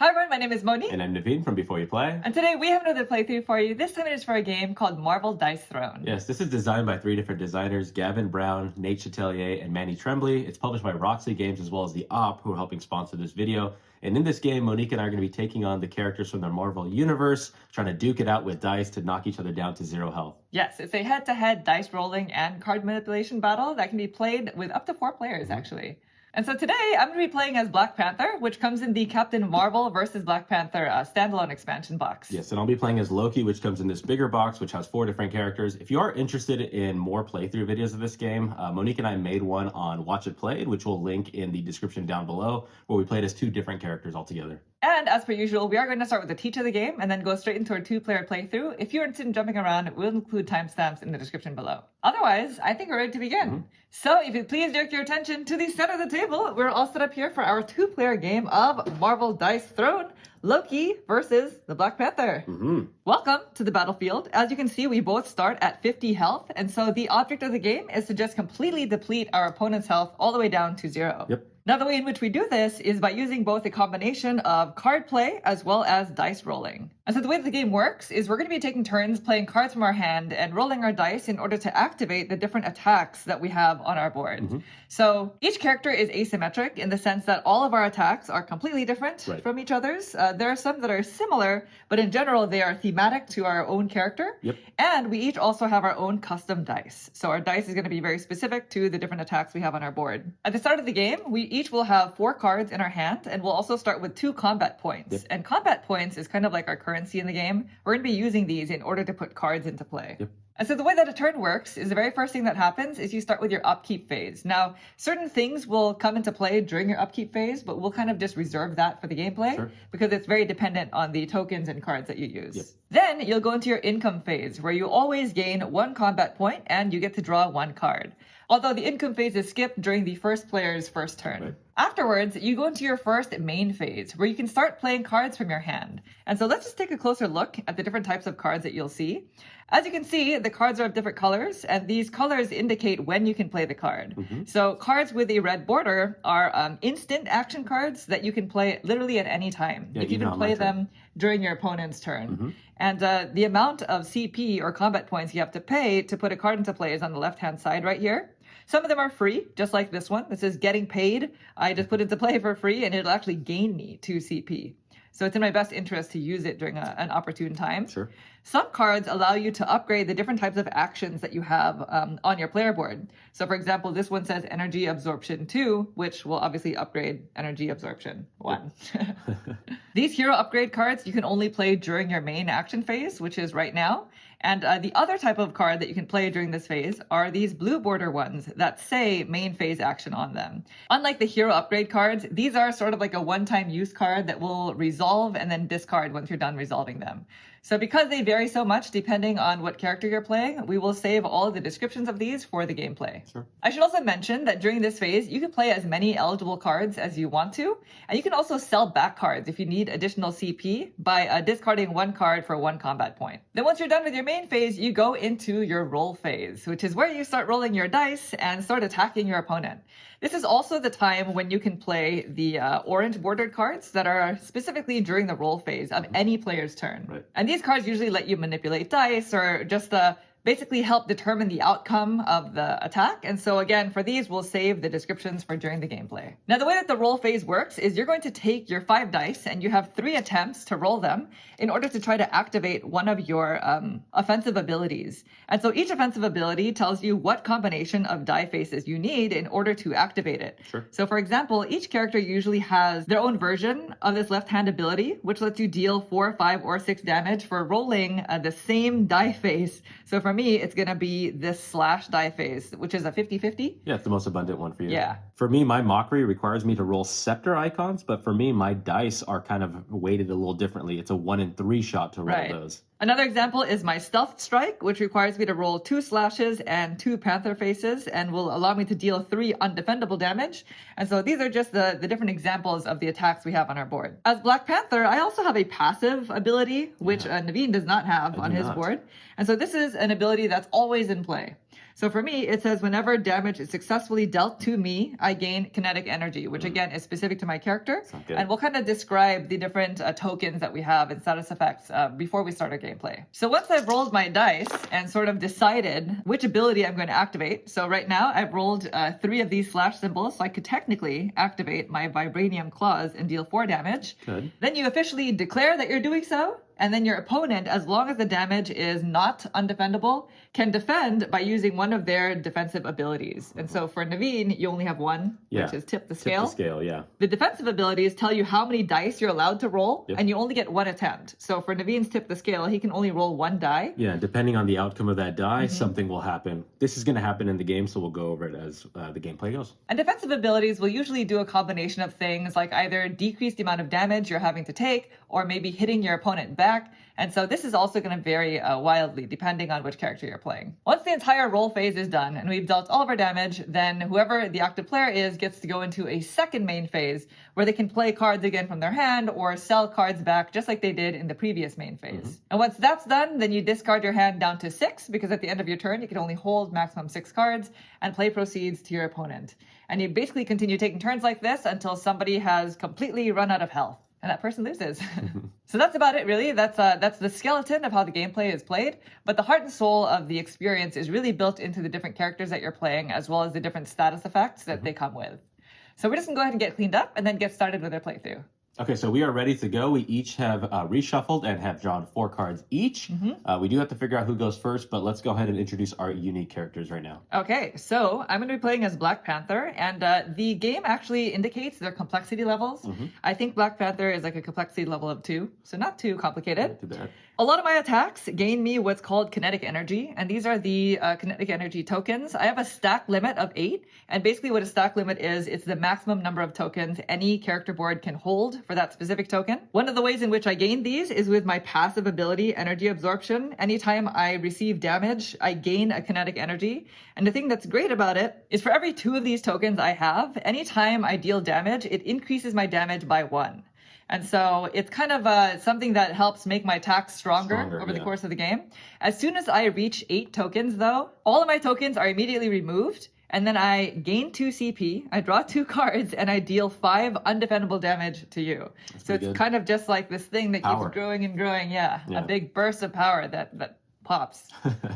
Hi everyone, my name is Moni. And I'm Naveen from Before You Play. And today we have another playthrough for you. This time it is for a game called Marvel Dice Throne. Yes, this is designed by 3 different designers, Gavan Brown, Chatellier and Manny Trembley. It's published by Roxley Games as well as the Op, who are helping sponsor this video. And in this game, Monique and I are going to be taking on the characters from the Marvel Universe, trying to duke it out with dice to knock each other down to 0 health. Yes, it's a head-to-head dice rolling and card manipulation battle that can be played with up to 4 players, actually. And so today, I'm going to be playing as Black Panther, which comes in the Captain Marvel versus Black Panther standalone expansion box. Yes, and I'll be playing as Loki, which comes in this bigger box, which has 4 different characters. If you are interested in more playthrough videos of this game, Monique and I made one on Watch It Played, which we'll link in the description down below, where we played as 2 different characters altogether. And as per usual, we are going to start with the teach of the game and then go straight into our 2-player playthrough. If you're interested in jumping around, we'll include timestamps in the description below. Otherwise, I think we're ready to begin. So if you please direct your attention to the center of the table, we're all set up here for our 2-player game of Marvel Dice Throne, Loki versus the Black Panther. Welcome to the battlefield. As you can see, we both start at 50 health, and so the object of the game is to just completely deplete our opponent's health all the way down to 0. Yep. Now, the way in which we do this is by using both a combination of card play as well as dice rolling. And so the way the game works is we're going to be taking turns playing cards from our hand and rolling our dice in order to activate the different attacks that we have on our board. So each character is asymmetric in the sense that all of our attacks are completely different from each other's. There are some that are similar, but in general, they are thematic to our own character. And we each also have our own custom dice. So our dice is going to be very specific to the different attacks we have on our board. At the start of the game, we each will have 4 cards in our hand, and we'll also start with 2 combat points. And combat points is kind of like our currency in the game. We're going to be using these in order to put cards into play. And so the way that a turn works is the very first thing that happens is you start with your upkeep phase. Now, certain things will come into play during your upkeep phase, but we'll kind of just reserve that for the gameplay because it's very dependent on the tokens and cards that you use. Then you'll go into your income phase where you always gain 1 combat point and you get to draw 1 card. Although the income phase is skipped during the first player's first turn. Afterwards, you go into your first main phase where you can start playing cards from your hand. And so let's just take a closer look at the different types of cards that you'll see. As you can see, the cards are of different colors, and these colors indicate when you can play the card. So cards with a red border are instant action cards that you can play literally at any time. You can even play them during your opponent's turn. And the amount of CP or combat points you have to pay to put a card into play is on the left-hand side right here. Some of them are free, just like this one. This is getting paid. I just put it into play for free, and it'll actually gain me 2 CP. So it's in my best interest to use it during an opportune time. Some cards allow you to upgrade the different types of actions that you have on your player board. So for example, this one says Energy Absorption 2, which will obviously upgrade Energy Absorption 1. These hero upgrade cards you can only play during your main action phase, which is right now. And the other type of card that you can play during this phase are these blue border ones that say main phase action on them. Unlike the hero upgrade cards, these are sort of like a one-time use card that will resolve and then discard once you're done resolving them. So because they vary so much depending on what character you're playing, we will save all of the descriptions of these for the gameplay. I should also mention that during this phase, you can play as many eligible cards as you want to, and you can also sell back cards if you need additional CP by discarding 1 card for 1 combat point. Then once you're done with your main phase, you go into your roll phase, which is where you start rolling your dice and start attacking your opponent. This is also the time when you can play the orange bordered cards that are specifically during the roll phase of any player's turn. And these cards usually let you manipulate dice or just basically help determine the outcome of the attack. And so again, for these, we'll save the descriptions for during the gameplay. Now, the way that the roll phase works is you're going to take your 5 dice and you have 3 attempts to roll them in order to try to activate one of your offensive abilities. And so each offensive ability tells you what combination of die faces you need in order to activate it. So for example, each character usually has their own version of this left-hand ability, which lets you deal 4, 5, or 6 damage for rolling the same die face. So for me, it's going to be this slash die phase, which is a 50-50. Yeah, it's the most abundant one for you. Yeah. For me, my mockery requires me to roll scepter icons, but for me, my dice are kind of weighted a little differently. It's a 1 in 3 shot to roll those. Another example is my stealth strike, which requires me to roll 2 slashes and 2 panther faces and will allow me to deal 3 undefendable damage. And so these are just the different examples of the attacks we have on our board. As Black Panther, I also have a passive ability, which Naveen does not have on his board. And so this is an ability that's always in play. So for me, it says whenever damage is successfully dealt to me, I gain kinetic energy, which again is specific to my character. And we'll kind of describe the different tokens that we have and status effects before we start our gameplay. So once I've rolled my dice and sort of decided which ability I'm going to activate. So right now I've rolled 3 of these slash symbols, so I could technically activate my vibranium claws and deal 4 damage. Good. Then you officially declare that you're doing so. And then your opponent, as long as the damage is not undefendable, can defend by using one of their defensive abilities. And so for Naveen, you only have one, which is tip the scale. Tip the scale, yeah. The defensive abilities tell you how many dice you're allowed to roll, and you only get 1 attempt. So for Naveen's tip the scale, he can only roll 1 die. Yeah, depending on the outcome of that die, something will happen. This is going to happen in the game, so we'll go over it as the gameplay goes. And defensive abilities will usually do a combination of things like either decrease the amount of damage you're having to take, or maybe hitting your opponent back. And so this is also going to vary wildly depending on which character you're playing. Once the entire roll phase is done and we've dealt all of our damage, then whoever the active player is gets to go into a second main phase where they can play cards again from their hand or sell cards back just like they did in the previous main phase. And once that's done, then you discard your hand down to 6 because at the end of your turn, you can only hold maximum 6 cards and play proceeds to your opponent. And you basically continue taking turns like this until somebody has completely run out of health. And that person loses. So that's about it, really. That's the skeleton of how the gameplay is played. But the heart and soul of the experience is really built into the different characters that you're playing, as well as the different status effects that they come with. So we're just going to go ahead and get cleaned up and then get started with our playthrough. Okay, so we are ready to go. We each have reshuffled and have drawn 4 cards each. We do have to figure out who goes first, but let's go ahead and introduce our unique characters right now. Okay, so I'm going to be playing as Black Panther, and the game actually indicates their complexity levels. I think Black Panther is like a complexity level of 2, so not too complicated. Not too bad. A lot of my attacks gain me what's called kinetic energy, and these are the kinetic energy tokens. I have a stack limit of 8, and basically what a stack limit is, it's the maximum number of tokens any character board can hold for that specific token. One of the ways in which I gain these is with my passive ability, Energy Absorption. Anytime I receive damage, I gain a kinetic energy. And the thing that's great about it is for every 2 of these tokens I have, anytime I deal damage, it increases my damage by 1. And so it's kind of something that helps make my attacks stronger over the course of the game. As soon as I reach 8 tokens, though, all of my tokens are immediately removed. And then I gain 2 CP, I draw 2 cards, and I deal 5 undefendable damage to you. So it's kind of just like this thing that keeps growing and growing. Yeah, a big burst of power that pops.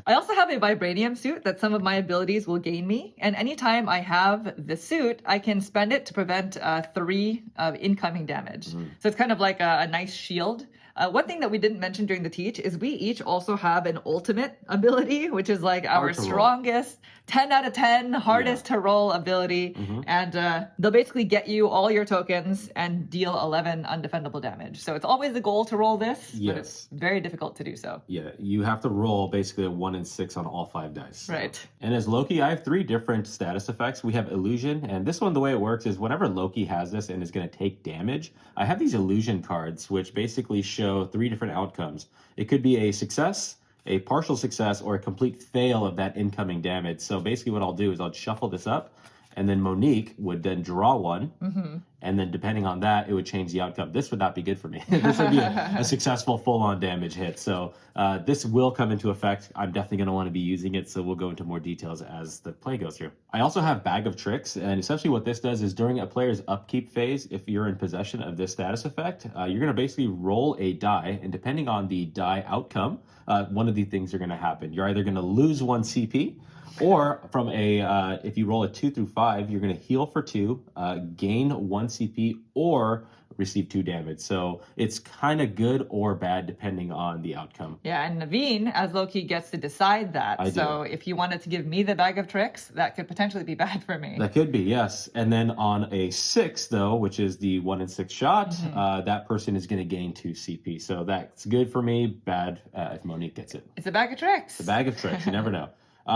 I also have a vibranium suit that some of my abilities will gain me. And anytime I have the suit, I can spend it to prevent 3 incoming damage. So it's kind of like a nice shield. One thing that we didn't mention during the teach is we each also have an ultimate ability, which is like our strongest 10 out of 10 hardest to roll ability. And they'll basically get you all your tokens and deal 11 undefendable damage. So it's always the goal to roll this, but it's very difficult to do so. Yeah, you have to roll basically a 1 and 6 on all 5 dice. Right. And as Loki, I have 3 different status effects. We have illusion, and this one, the way it works is whenever Loki has this and is going to take damage, I have these illusion cards, which basically show 3 different outcomes. It could be a success, a partial success, or a complete fail of that incoming damage. So basically what I'll do is I'll shuffle this up, and then Monique would then draw 1, and then depending on that, it would change the outcome. This would not be good for me. This would be a successful full-on damage hit. So this will come into effect. I'm definitely going to want to be using it, so we'll go into more details as the play goes through. I also have Bag of Tricks, and essentially what this does is during a player's upkeep phase, if you're in possession of this status effect, you're going to basically roll a die, and depending on the die outcome, one of the things are going to happen. You're either going to lose 1 CP, or from if you roll a 2 through 5, you're going to heal for 2, gain 1 CP, or receive 2 damage. So it's kind of good or bad depending on the outcome. Yeah, and Naveen, as Loki, gets to decide that. So if you wanted to give me the Bag of Tricks, that could potentially be bad for me. That could be, yes. And then on a 6, though, which is the 1 in 6 shot, that person is going to gain 2 CP. So that's good for me, bad if Monique gets it. It's a Bag of Tricks. It's a Bag of Tricks. You never know.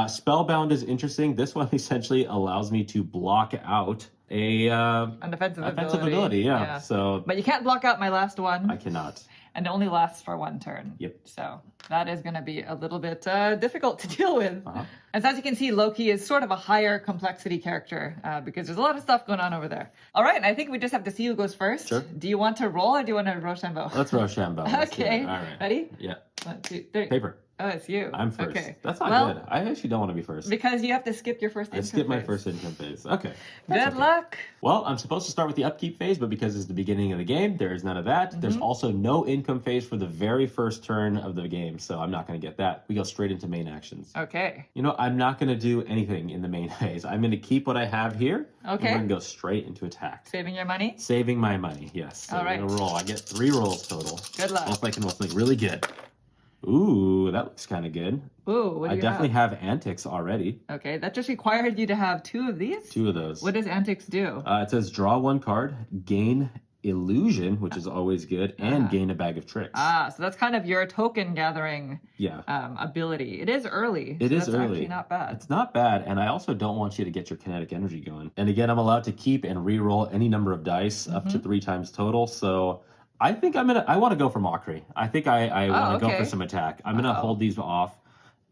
Spellbound is interesting. This one essentially allows me to block out an offensive ability. Yeah. So, but you can't block out my last one. I cannot. And it only lasts for 1 turn. Yep. So that is going to be a little bit difficult to deal with. And so as you can see, Loki is sort of a higher complexity character because there's a lot of stuff going on over there. All right, I think we just have to see who goes first. Sure. Do you want to roll or do you want to Rochambeau? Let's Rochambeau. Okay. All right. Ready? Yeah. 1, 2, 3. Paper. Oh, it's you. I'm first. Okay. That's not good. I actually don't want to be first. Because you have to skip your first I income skipped my phase. first income phase. Okay. Good luck. Well, I'm supposed to start with the upkeep phase, but because it's the beginning of the game, there is none of that. There's also no income phase for the very first turn of the game, so I'm not going to get that. We go straight into main actions. Okay. You know, I'm not going to do anything in the main phase. I'm going to keep what I have here. Okay. And we're going to go straight into attack. Saving your money? Saving my money, yes. So All right. we're going to roll. I get 3 rolls total. Good luck. Hope I can roll something really good. Ooh, that looks kind of good. Ooh, what do I you definitely have antics already. Okay, that just required you to have 2 of these? 2 of those. What does antics do? It says draw 1 card, gain illusion, which is always good, and gain a bag of tricks. So that's kind of your token gathering Yeah. ability. It is early. It is that's early. Actually not bad. It's not bad, and I also don't want you to get your kinetic energy going. And again, I'm allowed to keep and re-roll any number of dice up to 3 times total, so I think I want to go for mockery. I think I want to go for some attack. I'm gonna hold these off,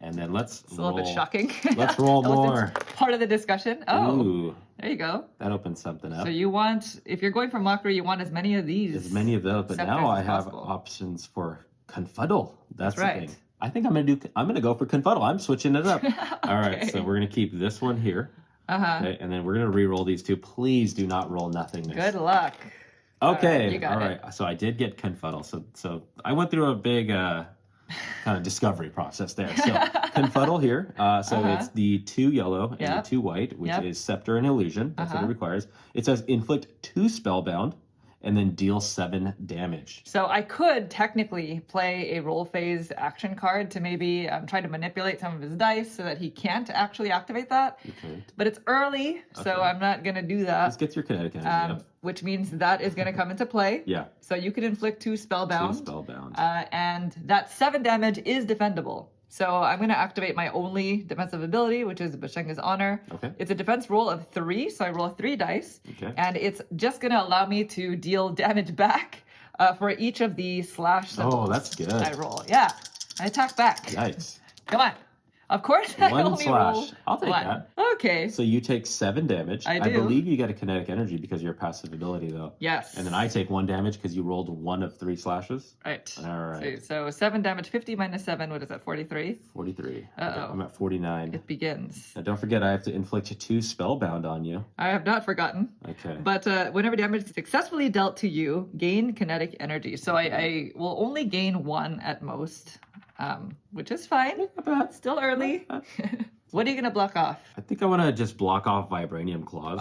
and then let's It's a roll. little bit shocking. Let's roll That wasn't more. part of the discussion. Oh, Ooh, there you go. that opens something up. So you want, if you're going for mockery, you want as many of these. As many of those, but scepters now I as have possible. options for confuddle. That's right. the thing. I think I'm gonna go for confuddle. I'm switching it up. All right, so we're gonna keep this one here. Okay, and then we're gonna re-roll these 2. Please do not roll nothingness. Good luck. Okay, you got all right. So I did get confuddle. So I went through a big kind of discovery process there. So confuddle here. So it's the 2 yellow and the 2 white, which is scepter and illusion. That's what it requires. It says inflict 2 spellbound and then deal 7 damage. So I could technically play a roll phase action card to maybe try to manipulate some of his dice so that he can't actually activate that. Okay. But it's early, so I'm not going to do that. Let's get your kinetic energy up. Which means that is going to come into play. Yeah. So you can inflict 2 spellbound. 2 spellbound. And that 7 damage is defendable. So I'm going to activate my only defensive ability, which is Bashenga's Honor. Okay. It's a defense roll of 3, so I roll 3 dice. Okay. And it's just going to allow me to deal damage back for each of the slash symbols. Oh, that's good. I roll. Yeah. I attack back. Nice. Come on. Of course, I 1 only slash. roll I'll take 1. that. Okay. So you take 7 damage. I I do. believe you got a kinetic energy because of your passive ability, though. Yes. And then I take 1 damage because you rolled 1 of 3 slashes. Right. All right. So 7 damage, 50 minus 7, what is that, 43? 43. Uh-oh. I'm at 49. It begins. Now, don't forget, I have to inflict 2 spellbound on you. I have not forgotten. Okay. But whenever damage is successfully dealt to you, gain kinetic energy. So I will only gain 1 at most, which is fine. Not bad. Still early. What are you going to block off? I think I want to just block off Vibranium Claws.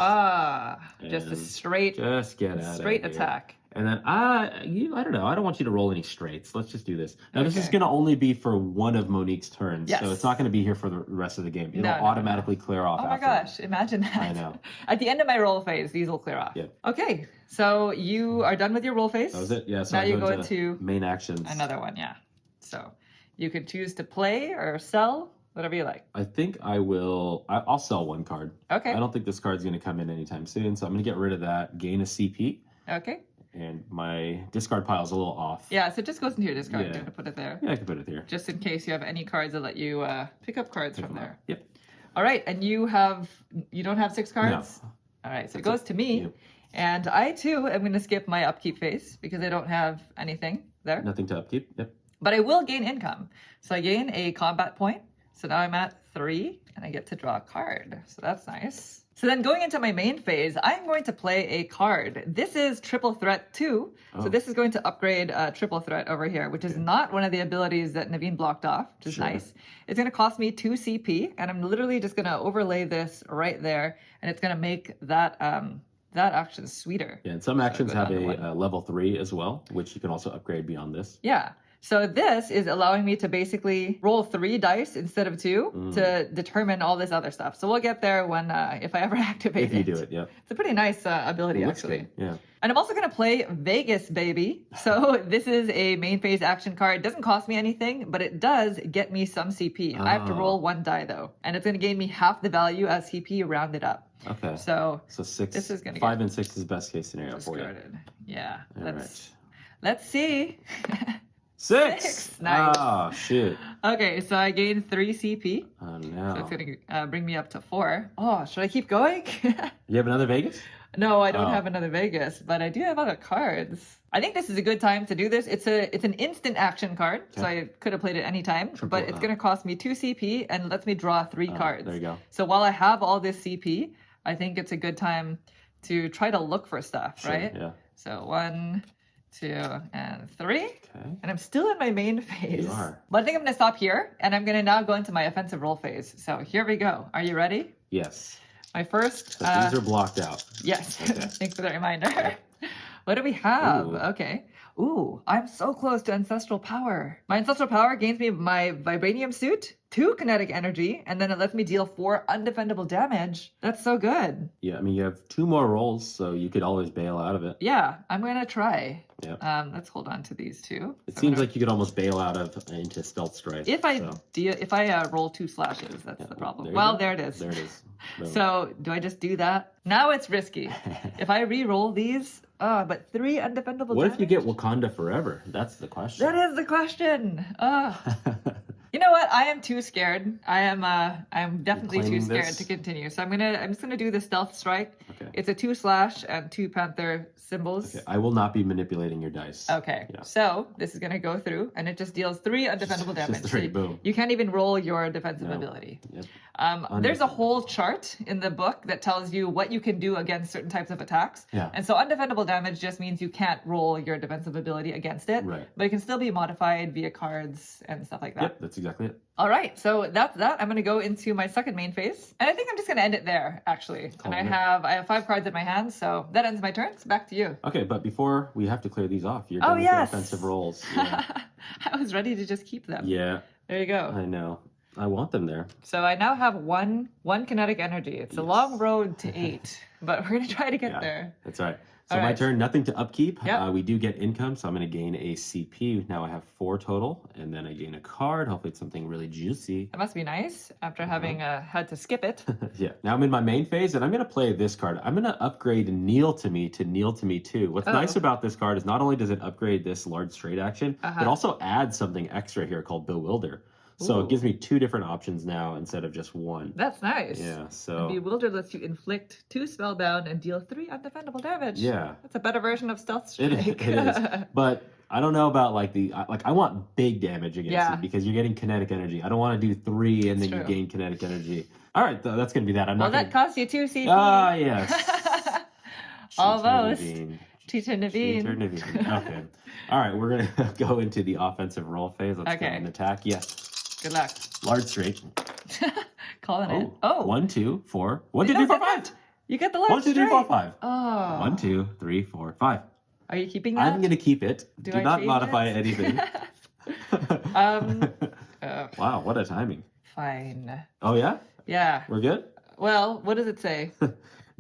Just a And straight Just get out straight of here. attack. And then, I don't know. I don't want you to roll any straights. Let's just do this. Now, this is Okay. going to only be for one of Monique's turns. Yes. So it's not going to be here for the rest of the game. It'll No, no, automatically clear off Oh my afterwards. gosh, imagine that. I know. At the end of my roll phase, these will clear off. Yeah. Okay, so you are done with your roll phase. That was it? Yeah, so Now I you go go into into main actions. another one, yeah. So you can choose to play or sell, whatever you like. I think I'll sell 1 card. Okay. I don't think this card's going to come in anytime soon, so I'm going to get rid of that, gain a CP, Okay. and my discard pile's a little off. Yeah, so it just goes into your discard. Yeah. I'm going to put it there. Yeah, I can put it here. Just in case you have any cards that let you pick up cards from there. Yep. All right, and you don't have 6 cards? No. All right, so it goes to me. Yep. And I too am going to skip my upkeep phase because I don't have anything there. Nothing to upkeep. Yep. But I will gain income. So I gain a combat point. So now I'm at 3 and I get to draw a card. So that's nice. So then going into my main phase, I'm going to play a card. This is Triple Threat 2. So this is going to upgrade Triple Threat over here, which is not one of the abilities that Naveen blocked off, which is nice. It's going to cost me 2 CP, and I'm literally just going to overlay this right there, and it's going to make that that action sweeter. Yeah, and some actions go have down to a 1. level 3 as well, which you can also upgrade beyond this. Yeah. So this is allowing me to basically roll 3 dice instead of 2 to determine all this other stuff. So we'll get there when if I ever activate If you do it, yeah. It's a pretty nice ability, It looks actually. good, yeah. And I'm also going to play Vegas, baby. So this is a main phase action card. It doesn't cost me anything, but it does get me some CP. I have to roll 1 die, though. And it's going to gain me half the value as CP rounded up. Okay. So 6, this is gonna 5 get and 6 is best case scenario for you. discarded. Yeah. All Let's see. 6! Nice. Oh, shoot. Okay, so I gained 3 CP. Oh, So no. it's going to bring me up to 4. Oh, should I keep going? You have another Vegas? No, I don't Oh. have another Vegas, but I do have other cards. I think this is a good time to do this. It's an instant action card, so I could have played it anytime, but it's going to cost me 2 CP and lets me draw 3 cards. There you go. So while I have all this CP, I think it's a good time to try to look for stuff, right? Yeah. So 1, 2, and 3. Okay. And I'm still in my main phase. You are. But I think I'm going to stop here, and I'm going to now go into my offensive roll phase. So here we go. Are you ready? Yes. My first... So these are blocked out. Yes. Okay. Thanks for the reminder. What do we have? Ooh. Okay. Ooh, I'm so close to Ancestral Power. My Ancestral Power gains me my Vibranium Suit, 2 kinetic energy, and then it lets me deal 4 undefendable damage. That's so good. Yeah, I mean, you have 2 more rolls, so you could always bail out of it. Yeah, I'm going to try. Yeah. Let's hold on to these 2. It seems like you could almost bail out of into Stealth Strike. If I so. roll 2 slashes, that's the problem. There it is. There it is. Boom. So do I just do that? Now it's risky. If I re-roll these, but 3 undefendable What damage? if you get Wakanda forever? That's the question. That is the question. You know what? I am too scared. I'm definitely too scared to continue. So I'm just gonna do the Stealth Strike. Okay. It's a 2 slash and 2 Panther symbols. Okay. I will not be manipulating your dice. Okay. Yeah. So this is gonna go through, and it just deals 3 undefendable damage. Just 3, So boom. You can't even roll your defensive ability. Yep. There's a whole chart in the book that tells you what you can do against certain types of attacks. Yeah. And so undefendable damage just means you can't roll your defensive ability against it. Right. But it can still be modified via cards and stuff like that. Yep, that's exactly it. All right, so that's that. I'm going to go into my second main phase. And I think I'm just going to end it there, actually. And I have 5 cards in my hand, so that ends my turn. So back to you. Okay, but before we have to clear these off, you're done with your offensive rolls. Yeah. I was ready to just keep them. Yeah. There you go. I know. I want them there. So I now have one kinetic energy. It's a long road to 8, but we're going to try to get there. That's right. So All my right. turn, nothing to upkeep. Yep. We do get income, so I'm going to gain a CP. Now I have 4 total, and then I gain a card. Hopefully it's something really juicy. That must be nice after having had to skip it. Yeah. Now I'm in my main phase, and I'm going to play this card. I'm going to upgrade Kneel to Me 2. What's nice about this card is not only does it upgrade this large straight action, but also adds something extra here called Bewilder. So it gives me 2 different options now instead of just 1. That's nice. Yeah, so... And Bewilder lets you inflict 2 spellbound and deal 3 undefendable damage. Yeah. That's a better version of Stealth Strike. It is. But I don't know about I want big damage against you because you're getting kinetic energy. I don't want to do 3 and then you gain kinetic energy. All right, that's going to be that. That costs you 2 CP. Ah, yes. Almost. Cheater Naveen. Okay. All right, we're going to go into the offensive roll phase. Let's go and attack. Yes. Good luck. Large straight. Calling it. Oh. 1, 2, 4. 1, 2, 3, 4, 5. You get the large 1, 2, 3, 4, 5. Oh. 1, 2, 3, 4, 5. Are you keeping that? I'm going to keep it. Do not modify anything. Wow, what a timing. Fine. Oh, yeah? Yeah. We're good? Well, what does it say?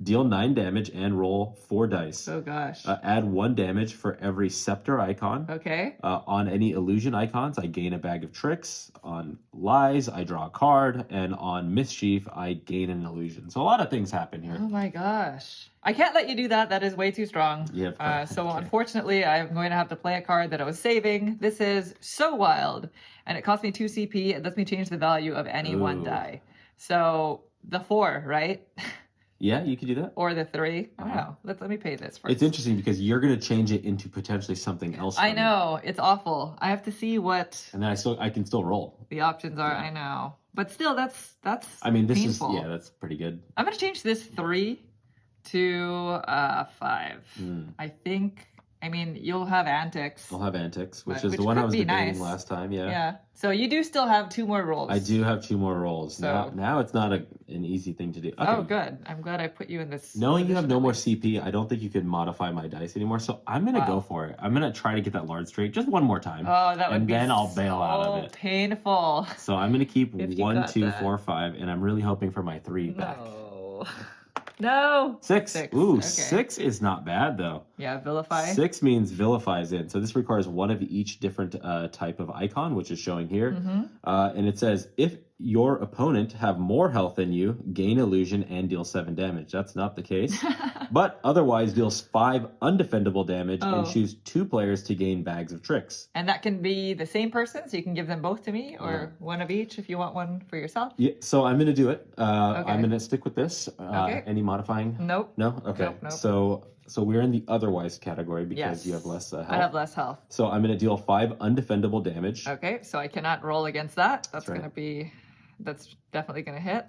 Deal 9 damage and roll 4 dice. Oh, gosh. Add 1 damage for every scepter icon. Okay. On any illusion icons, I gain a bag of tricks. On lies, I draw a card. And on mischief, I gain an illusion. So a lot of things happen here. Oh, my gosh. I can't let you do that. That is way too strong. Yep. So unfortunately, I'm going to have to play a card that I was saving. This is so wild. And it costs me 2 CP. It lets me change the value of any 1 die. So the 4, right? Yeah, you could do that. Or the 3. I don't know. Let me pay this first. It's interesting because you're going to change it into potentially something else. I know. It's awful. I have to see what... And then I can still roll. The options are, I know. But still, that's I mean, this painful. that's pretty good. I'm going to change this 3 to 5. I think... I mean, you'll have Antics. I'll have Antics, which is the one I was debating last time. Yeah. So you do still have 2 more rolls. I do have 2 more rolls. So, now it's not an easy thing to do. Okay. Oh, good. I'm glad I put you in this. Knowing you have no more CP, I don't think you can modify my dice anymore. So I'm going to go for it. I'm going to try to get that large straight just one more time. Oh, that would be And then I'll bail out of it. Painful. So I'm going to keep 1, 2, 4, 5. And I'm really hoping for my 3 back. No. 6. Ooh, Okay. 6 is not bad, though. Yeah, vilify. 6 means vilifies in. So this requires 1 of each different type of icon, which is showing here. And it says, if your opponent have more health than you, gain illusion and deal 7 damage. That's not the case. But otherwise deals 5 undefendable damage and choose 2 players to gain bags of tricks. And that can be the same person, so you can give them both to me, or 1 of each if you want 1 for yourself. Yeah, so I'm going to do it. I'm going to stick with this. Any modifying? Nope. No? Okay. Nope. So So we're in the otherwise category because Yes. you have less health. I have less health. So I'm going to deal 5 undefendable damage. Okay, so I cannot roll against that. That's right. going to be, that's definitely going to hit.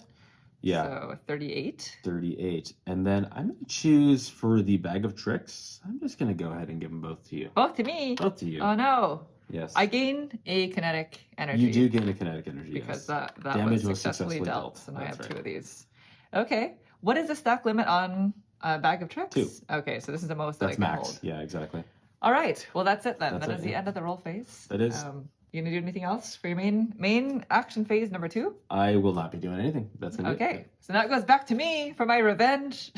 Yeah. So 38. 38. And then I'm going to choose for the bag of tricks. I'm just going to go ahead and give them both to you. Both to me. Both to you. Oh no. Yes. I gain a kinetic energy. You do gain a kinetic energy, because yes. that Damage was successfully dealt. So now I That's have right. 2 of these. Okay. What is the stack limit on a bag of tricks? 2. Okay, so this is the most That's that I can max. hold. Yeah, exactly. All right. Well, that's it then. That's That it, is the yeah. end of the roll phase. That is. You gonna do anything else for your main action phase number 2? I will not be doing anything. That's going to be it. Okay. So now it goes back to me for my revenge.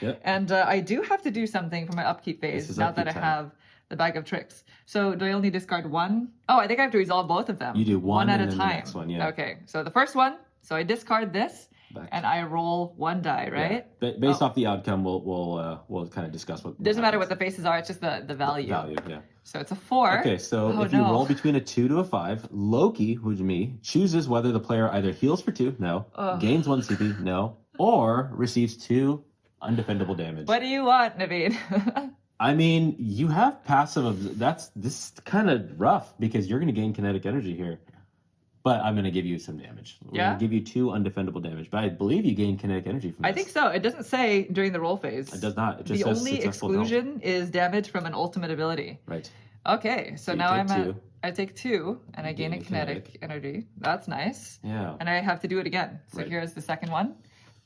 Yep. And I do have to do something for my upkeep This phase is now upkeep that I time. have the bag of tricks. So do I only discard 1? Oh, I think I have to resolve both of them. You do one at and a then the time. next one, yeah. Okay. So the first one. So I discard this. Back. And I roll 1 die, right? Yeah. Based off the outcome, we'll kind of discuss what. Doesn't matter what happens. the faces are, it's just the value. Value, yeah. So it's a 4. Okay, so Oh, if you no. roll between a 2 to a 5, Loki, who's me, chooses whether the player either heals for 2, no, Ugh. gains 1 CP, no, or receives 2 undefendable damage. What do you want, Naveed? I mean, you have passive. This is kind of rough because you're going to gain kinetic energy here. But I'm going to give you some damage. We're Yeah? going to give you 2 undefendable damage. But I believe you gain kinetic energy from this. I think so. It doesn't say during the roll phase. It does not. It just The says only successful health. exclusion is damage from an ultimate ability. Right. Okay, so you now take I'm at. 2. I take 2 and I gain a kinetic energy. That's nice. Yeah. And I have to do it again. So Right. here's the second one.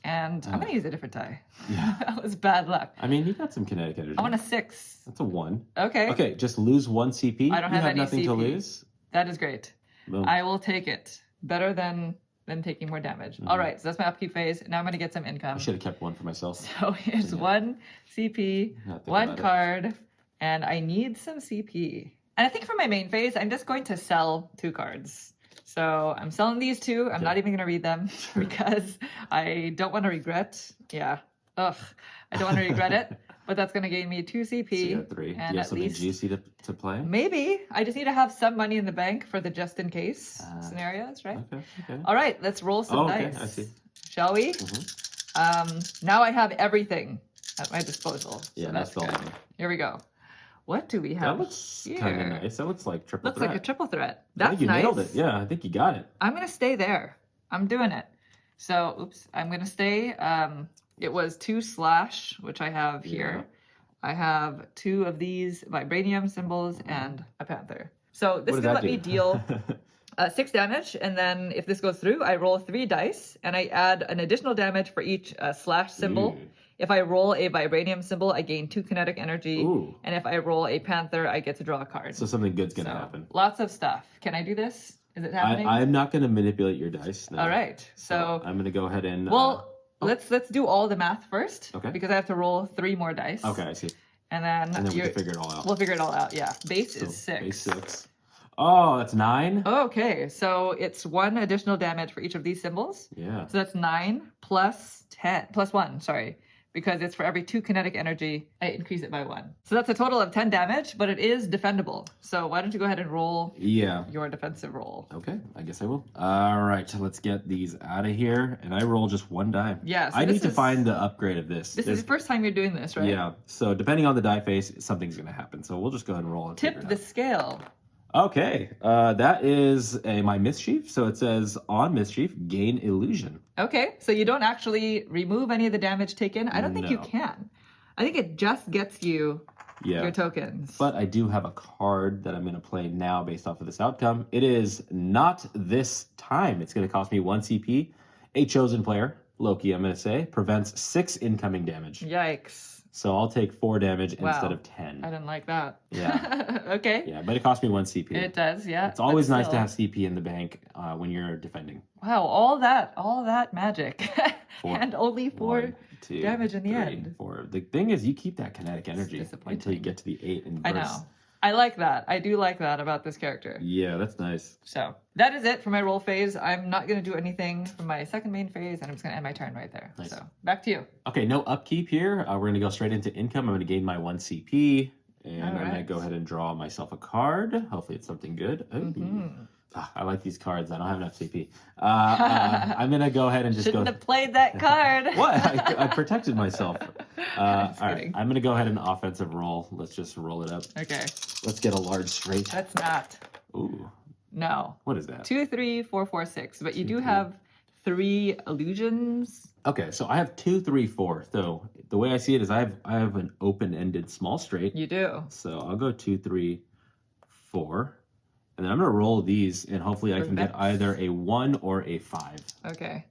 And I'm going to use a different die. Yeah. That was bad luck. I mean, you got some kinetic energy. I want a 6. That's a 1. Okay. Okay, just lose 1 CP. I don't you have any nothing to CP. lose. That is great. Boom. I will take it. Better than taking more damage. All right, so that's my upkeep phase. Now I'm going to get some income. I should have kept 1 for myself. So here's Yeah. 1 CP, Not think 1 about it. card, and I need some CP. And I think for my main phase, I'm just going to sell 2 cards. So I'm selling these 2. I'm not even going to read them because I don't want to regret. Yeah. Ugh. I don't want to regret it. But that's going to gain me 2 CP. So you got 3. Do And you have at something least juicy to play? maybe. I just need to have some money in the bank for the just in case scenarios, right? Okay. All right, let's roll some Oh, okay, dice. I see. Shall we? Mm-hmm. Now I have everything at my disposal. Yeah, so that's that's good. building. Here we go. What do we have That looks here? kind of nice. That looks like triple Looks threat. like a triple threat. I That's think you nice. nailed it. Yeah, I think you got it. I'm gonna stay there. I'm doing it. So, oops. I'm gonna stay. It was 2 slash, which I have here. I have 2 of these vibranium symbols and a panther. So this What is does gonna that let me do? deal 6 damage, and then if this goes through, I roll 3 dice, and I add an additional damage for each slash symbol. Ooh. If I roll a vibranium symbol, I gain 2 kinetic energy, Ooh. and if I roll a panther, I get to draw a card. So something good's going to So, happen. lots of stuff. Can I do this? Is it happening? I'm not going to manipulate your dice. No. All right. So, I'm going to go ahead and... well, let's do all the math first. Okay. Because I have to roll 3 more dice. okay, I see. And then, And then we can figure it all out. we'll figure it all out. Yeah. Base So is 6. Base 6. Oh, that's 9? Okay, so it's 1 additional damage for each of these symbols. Yeah. So that's 9 plus 10 plus 1. Sorry. Because it's for every 2 kinetic energy, I increase it by 1. So that's a total of 10 damage, but it is defendable. So why don't you go ahead and roll Yeah. your defensive roll? Okay, I guess I will. All right, let's get these out of here. And I roll just 1 die. Yeah, so I this need to is- find the upgrade of this. This is the first time you're doing this, right? Yeah, so depending on the die face, something's going to happen. So we'll just go ahead and roll and Tip figure the it out. scale. Okay, that is my mischief. So it says on mischief, gain illusion. Okay, so you don't actually remove any of the damage taken. I don't think you No. can. I think it just gets you Yeah. your tokens. But I do have a card that I'm going to play now based off of this outcome. It is not this time. It's going to cost me 1 CP. A chosen player, Loki, I'm going to say, prevents 6 incoming damage. Yikes. So I'll take 4 damage Wow. instead of 10. I didn't like that. Yeah. Okay. Yeah, but it costs me 1 CP. It does, yeah. It's always but nice to still. have CP in the bank when you're defending. Wow, all that magic. 4. And only 4 1, 2, damage in the 3, end. 4. The thing is, you keep that kinetic energy disappointing. until you get to the 8 and I burst. know. I like that. I do like that about this character. Yeah, that's nice. So that is it for my roll phase. I'm not going to do anything for my second main phase, and I'm just going to end my turn right there. Nice. So back to you. Okay, no upkeep here. We're going to go straight into income. I'm going to gain my 1 CP. And I'm going to Alright. go ahead and draw myself a card. Hopefully it's something good. Ooh. I like these cards. I don't have enough CP. I'm going to go ahead and just Shouldn't have played that card. What? I protected myself. All right. kidding. I'm going to go ahead and offensive roll. Let's just roll it up. Okay. Let's get a large straight. That's not. Ooh. No. What is that? 2, 3, 4, 4, 6. But you 2, do 3. have 3 illusions. Okay, so I have 2, 3, 4. So the way I see it is I have an open-ended small straight. You do. So I'll go 2, 3, 4. And then I'm going to roll these, and hopefully I can get either a 1 or a 5. Okay.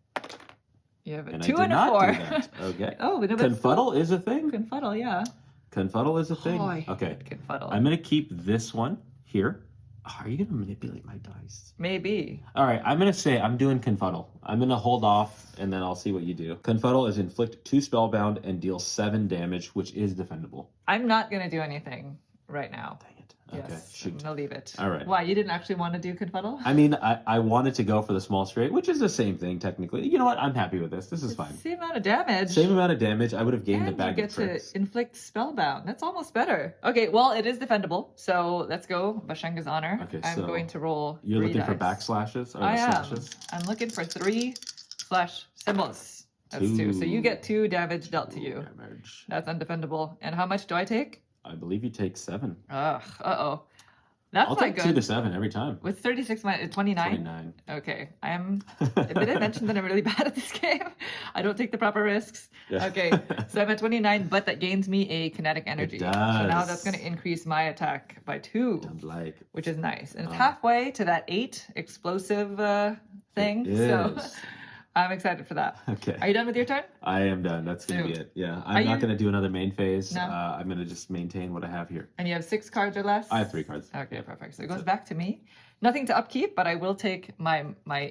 You have a And 2 I did and a not 4. do that. Okay. Oh, we know Confuddle is a thing? Confuddle, yeah. Confuddle is a thing? Oh, I hate Okay. Confuddle. I'm going to keep this one here. Oh, are you going to manipulate my dice? Maybe. All right, I'm going to say I'm doing Confuddle. I'm going to hold off, and then I'll see what you do. Confuddle is inflict 2 spellbound and deal 7 damage, which is defendable. I'm not going to do anything right now. Dang it. Okay, Yes, shoot. I'm going to leave it. All right. Why, you didn't actually want to do Confuddle? I mean, I wanted to go for the small straight, which is the same thing, technically. You know what? I'm happy with this. This is fine. Same amount of damage. Same amount of damage. I would have gained And the bag you of get tricks. to inflict spellbound. That's almost better. Okay, well, it is defendable. So let's go. Bashenga's honor. Okay, I'm so going to roll You're 3 looking for dice. backslashes? Or I the am. slashes? I'm looking for 3 slash symbols. That's 2. So you get 2 damage dealt to you. Damage. That's undefendable. And how much do I take? I believe you take 7. Ugh, uh-oh. That's I'll not take good. 2 to 7 every time. With 36 minus 29? 29. Okay, I am. Did I mention that I'm really bad at this game? I don't take the proper risks. Yeah. Okay, so I'm at 29, but that gains me a kinetic energy. does. So now that's going to increase my attack by 2, Don't like. which is nice. And it's halfway to that 8 explosive thing. It So is. I'm excited for that. Okay. Are you done with your turn? I am done. That's going to be Soon. it. Yeah. Are I'm not you- going to do another main phase. No? I'm going to just maintain what I have here. And you have 6 cards or less? I have 3 cards. Okay, perfect. So it goes back to me. Nothing to upkeep, but I will take my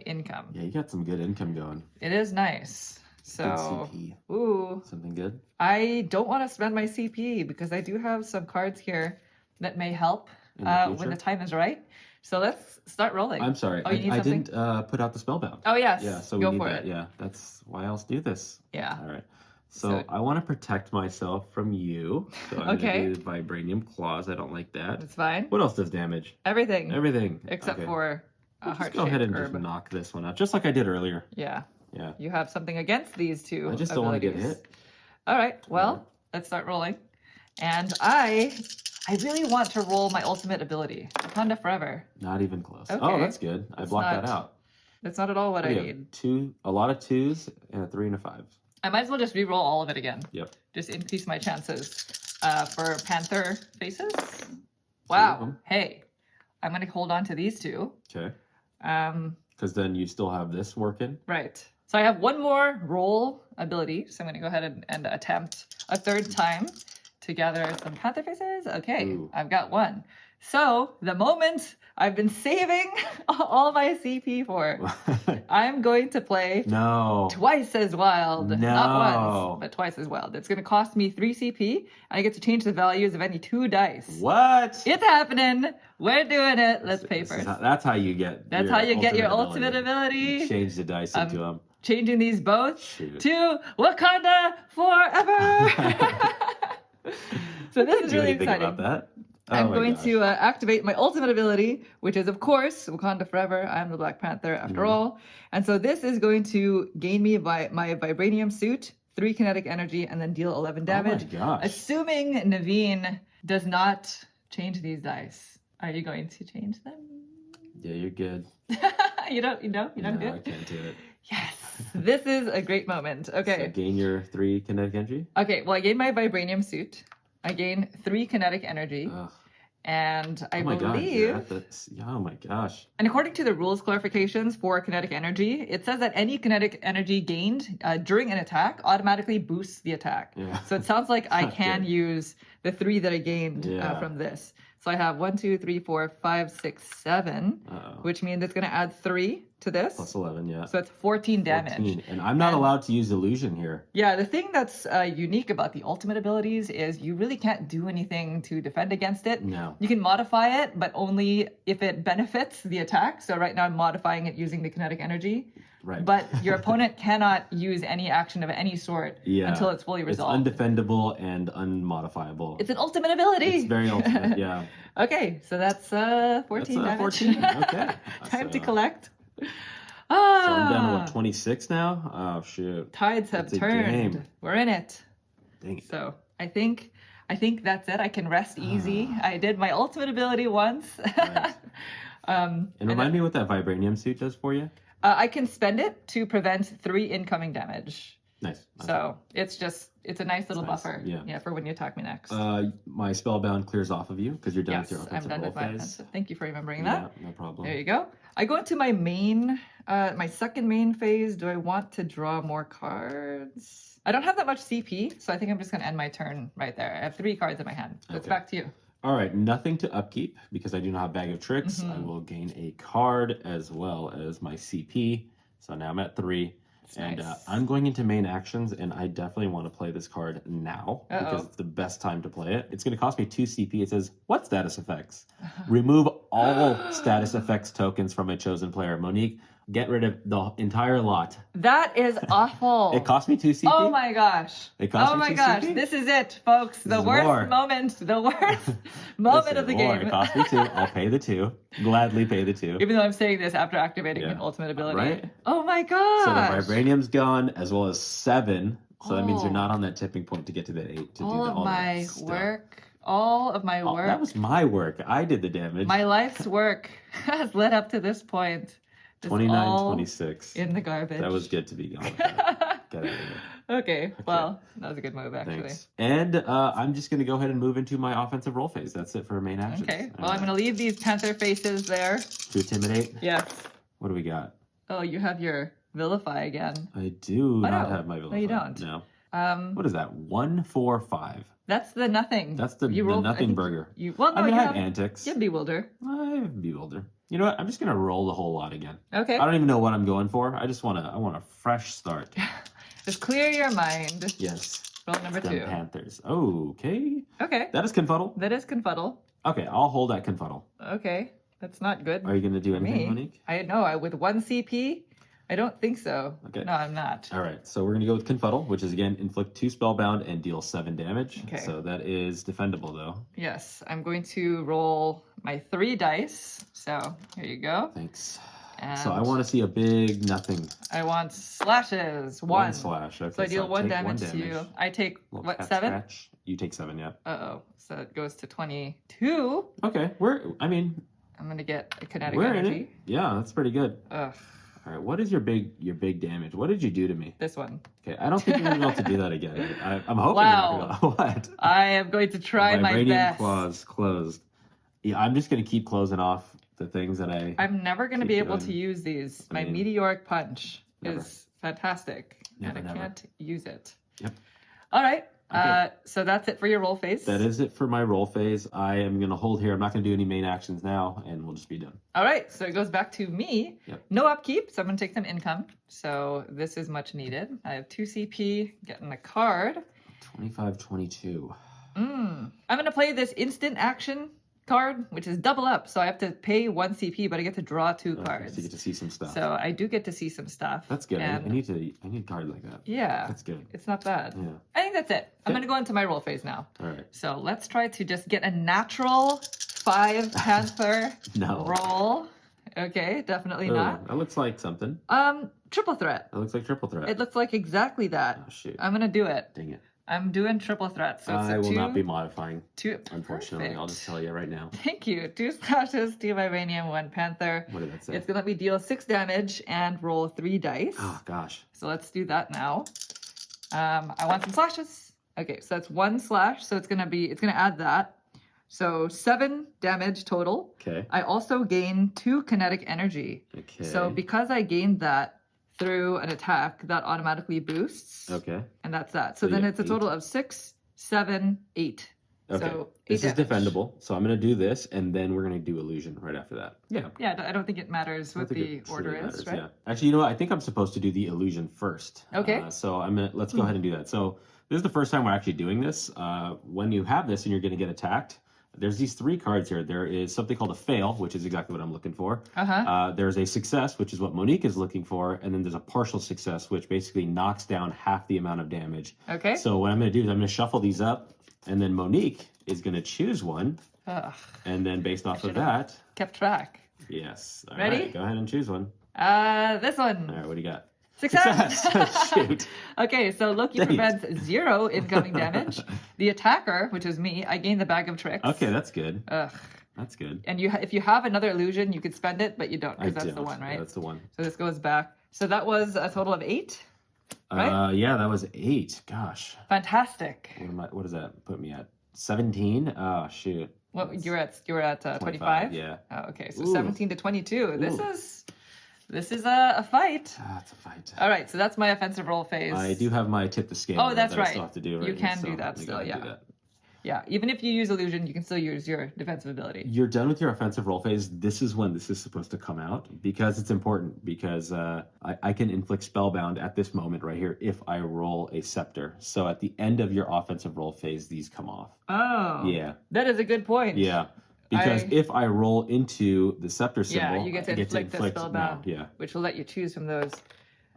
income. Yeah, you got some good income going. It is nice. Good So, CP. ooh, Something good? I don't want to spend my CP because I do have some cards here that may help In the when future? the time is right. So let's start rolling. I'm sorry. Oh, you need I something? didn't put out the spellbound. Oh, yes. Yeah, so we go need for that. it. Yeah, that's why else do this. Yeah. All right. So, So- I want to protect myself from you. So I'm Okay. going to do vibranium claws. I don't like that. That's fine. What else does damage? Everything. Everything. Except Okay. for a We'll just heart go ahead and herb. just knock this one out, just like I did earlier. Yeah. Yeah. You have something against these 2 I just don't want to get abilities. hit. All right. Well, let's start rolling. And I really want to roll my ultimate ability, Wakanda Forever. Not even close. Okay. Oh, that's good. I It's blocked not- that out. That's not at all what I What do you need. have? A lot of 2s and a 3 and a 5. I might as well just re-roll all of it again. Yep. Just increase my chances for Panther faces. 2 of Wow. them. Hey, I'm going to hold on to these 2. Okay. Um, Because then you still have this working. right. So I have 1 more roll ability. So I'm going to go ahead and attempt a 3rd time to gather some Panther faces. Okay, Ooh. I've got 1. So the moment I've been saving all my CP for, I'm going to play No. twice as wild. Not No. once, but twice as wild. It's going to cost me 3 CP, and I get to change the values of any 2 dice. What? It's happening. We're doing it. Let's pay This is first. that's how you get. That's how you get your ultimate ability. You change the dice into them. Changing these both Shoot. to Wakanda forever. So this is Do really anything exciting. about that? Oh I'm my going gosh. to activate my ultimate ability, which is, of course, Wakanda Forever. I'm the Black Panther, after all. And so this is going to gain me my vibranium suit, 3 kinetic energy, and then deal 11 damage. Oh my gosh. Assuming Naveen does not change these dice. Are you going to change them? Yeah, you're good. You don't No, I good? can't do it. Yes. This is a great moment. So Okay. gain your 3 kinetic energy. Okay, well, I gain my vibranium suit. I gain 3 kinetic energy. Ugh. And I Oh my god. believe... You're at the, oh my gosh. And according to the rules clarifications for kinetic energy, it says that any kinetic energy gained during an attack automatically boosts the attack. Yeah. So it sounds like I Not can good. use the 3 that I gained Yeah. from this. So I have 1, 2, 3, 4, 5, 6, 7, Uh-oh. which means it's going to add 3 to this. Plus 11, yeah. So it's 14 damage. 14. And I'm not allowed to use illusion here. Yeah, the thing that's unique about the ultimate abilities is you really can't do anything to defend against it. No. You can modify it, but only if it benefits the attack. So right now I'm modifying it using the kinetic energy. Right. but your opponent cannot use any action of any sort until it's fully resolved. It's undefendable and unmodifiable. It's an ultimate ability. It's very ultimate, yeah. Okay, so that's 14 damage. 14, okay. Time to collect. So I'm down to what, 26 now? Oh, shoot. Tides have turned. We're in it. Dang it. So I think that's it. I can rest easy. I did my ultimate ability once. Right. And remind me what that vibranium suit does for you? I can spend it to prevent 3 incoming damage. Nice. So it's a nice little buffer. Yeah. For when you attack me next. My spellbound clears off of you because you're done with your I'm offensive done roll with my phase. offensive. Thank you for remembering that. Yeah, no problem. There you go. I go into my main, my second main phase. Do I want to draw more cards? I don't have that much CP, so I think I'm just going to end my turn right there. I have 3 cards in my hand. So it's back to you. All right, nothing to upkeep because I do not have Bag of Tricks. I will gain a card as well as my CP. So now I'm at 3. And nice. I'm going into main actions, and I definitely want to play this card now because it's the best time to play it. It's going to cost me 2 CP. It says, what status effects? Remove all status effects tokens from a chosen player. Monique, get rid of the entire lot. That is awful. It cost me 2 CP. Oh my gosh. It cost oh me my 2 gosh. CP? This is it, folks. The worst war. moment. The worst moment of the game. It cost me 2. I'll pay the 2. Gladly pay the 2. Even though I'm saying this after activating an ultimate ability. Right? Oh my gosh. So the vibranium's gone as well as 7. So that means you're not on that tipping point to get to that 8 to all do of all my that stuff. work. All of my work. That was my work. I did the damage. My life's work has led up to this point. 29, 26. In the garbage. That was good to be gone. Get out of here. Okay, well, that was a good move, actually. Thanks. And I'm just going to go ahead and move into my offensive roll phase. That's it for main actions. Okay, well, I'm going to leave these Panther faces there. To intimidate? Yes. What do we got? Oh, you have your Vilify again. I do not have my Vilify. No, you don't. No. What is that? 1, 4, 5. That's the nothing. That's the nothing burger. I have antics. You have Bewilder. I have Bewilder. You know what? I'm just gonna roll the whole lot again. Okay. I don't even know what I'm going for. I want a fresh start. Just clear your mind. Yes. Roll number 2. Panthers. Okay. Okay. That is Confuddle. That is Confuddle. Okay, I'll hold that Confuddle. Okay. That's not good. Are you gonna do anything, Monique? I know. With 1 CP, I don't think so. Okay. No, I'm not. All right. So we're gonna go with Confuddle, which is again inflict 2 spellbound and deal 7 damage. Okay. So that is defendable though. Yes. I'm going to roll my 3 dice. So here you go. Thanks. And so I want to see a big nothing. I want slashes. 1. 1 slash. Okay. So I deal 1 damage to you. I take what, 7? Scratch. You take 7, yeah. Uh-oh. So it goes to 22. Okay. I'm gonna get a kinetic we're energy. in it. Yeah, that's pretty good. Ugh. All right, what is your big damage? What did you do to me? This one. Okay, I don't think you're gonna be able to do that again. I'm hoping. Wow. You're not gonna, what? I am going to try my Vibranium best. claws closed. Yeah, I'm just gonna keep closing off the things that I'm never gonna be able to use these. My meteoric punch is fantastic, and I can't use it. Yep. All right. Okay. So that's it for your roll phase. That is it for my roll phase. I am gonna hold here. I'm not gonna do any main actions now, and we'll just be done. All right. So it goes back to me. Yep. No upkeep, so I'm gonna take some income. So this is much needed. I have 2 CP, getting a card. 25, 22. I'm gonna play this instant action card, which is double up. So I have to pay 1 CP, but I get to draw 2 cards. So you get to see some stuff. So I do get to see some stuff. That's good. And I need a card like that. yeah, That's good. It's not bad. Yeah. I think that's it. I'm gonna go into my roll phase now. All right. So let's try to just get a natural 5 Panther No. roll. Okay, definitely Oh, not. that looks like something. Triple threat. That looks like triple threat. It looks like exactly that. Oh shoot. I'm gonna do it. Dang it. I'm doing triple threat. So it's I a will 2, not be modifying. 2. Unfortunately, Perfect. I'll just tell you right now. Thank you. 2 slashes, 2 vibranium, 1 Panther. What did that say? It's gonna be deal 6 damage and roll 3 dice. Oh gosh. So let's do that now. I want some slashes. Okay, so that's 1 slash. So it's gonna add that. So 7 damage total. Okay. I also gain 2 kinetic energy. Okay. So because I gained that through an attack, that automatically boosts. Okay. And that's that. So So then you it's a get total of 6, 7, 8. Okay. So 8 This is damage. defendable. So I'm gonna do this, and then we're gonna do illusion right after that. Yeah. Yeah, I don't think it matters what the order is, right? Yeah. Actually, you know what? I think I'm supposed to do the illusion first. Okay. So let's go ahead and do that. So this is the first time we're actually doing this. When you have this and you're gonna get attacked, there's these 3 cards here. There is something called a fail, which is exactly what I'm looking for. Uh-huh. There's a success, which is what Monique is looking for, and then there's a partial success, which basically knocks down half the amount of damage. Okay. So what I'm going to do is I'm going to shuffle these up, and then Monique is going to choose one, Ugh, and then based off of should've that, kept track. yes. All Ready? right, go ahead and choose one. This one. All right, what do you got? Success! Shoot. Okay, so Loki Dang it. prevents 0 incoming damage. The attacker, which is me, I gain the bag of tricks. Okay, that's good. Ugh. That's good. And if you have another illusion, you could spend it, but you don't, because that's the don't. one, right? Yeah, that's the one. So this goes back. So that was a total of 8, right? Yeah, that was 8. Gosh. Fantastic. What does that put me at? 17? Oh, shoot. What you were at 25? Yeah. Oh, okay, so Ooh. 17 to 22. Ooh. This is a fight. It's a fight. All right, so that's my offensive roll phase. I do have my tip the scale. Oh, that's that I right. still have to do right You here, can so do that we still, gotta yeah. do that. Yeah, even if you use illusion, you can still use your defensive ability. You're done with your offensive roll phase. This is when this is supposed to come out because it's important because I can inflict spellbound at this moment right here if I roll a scepter. So at the end of your offensive roll phase, these come off. Oh. Yeah. That is a good point. Yeah. Because if I roll into the scepter symbol, Yeah, you get to inflict the spellbound, yeah. which will let you choose from those.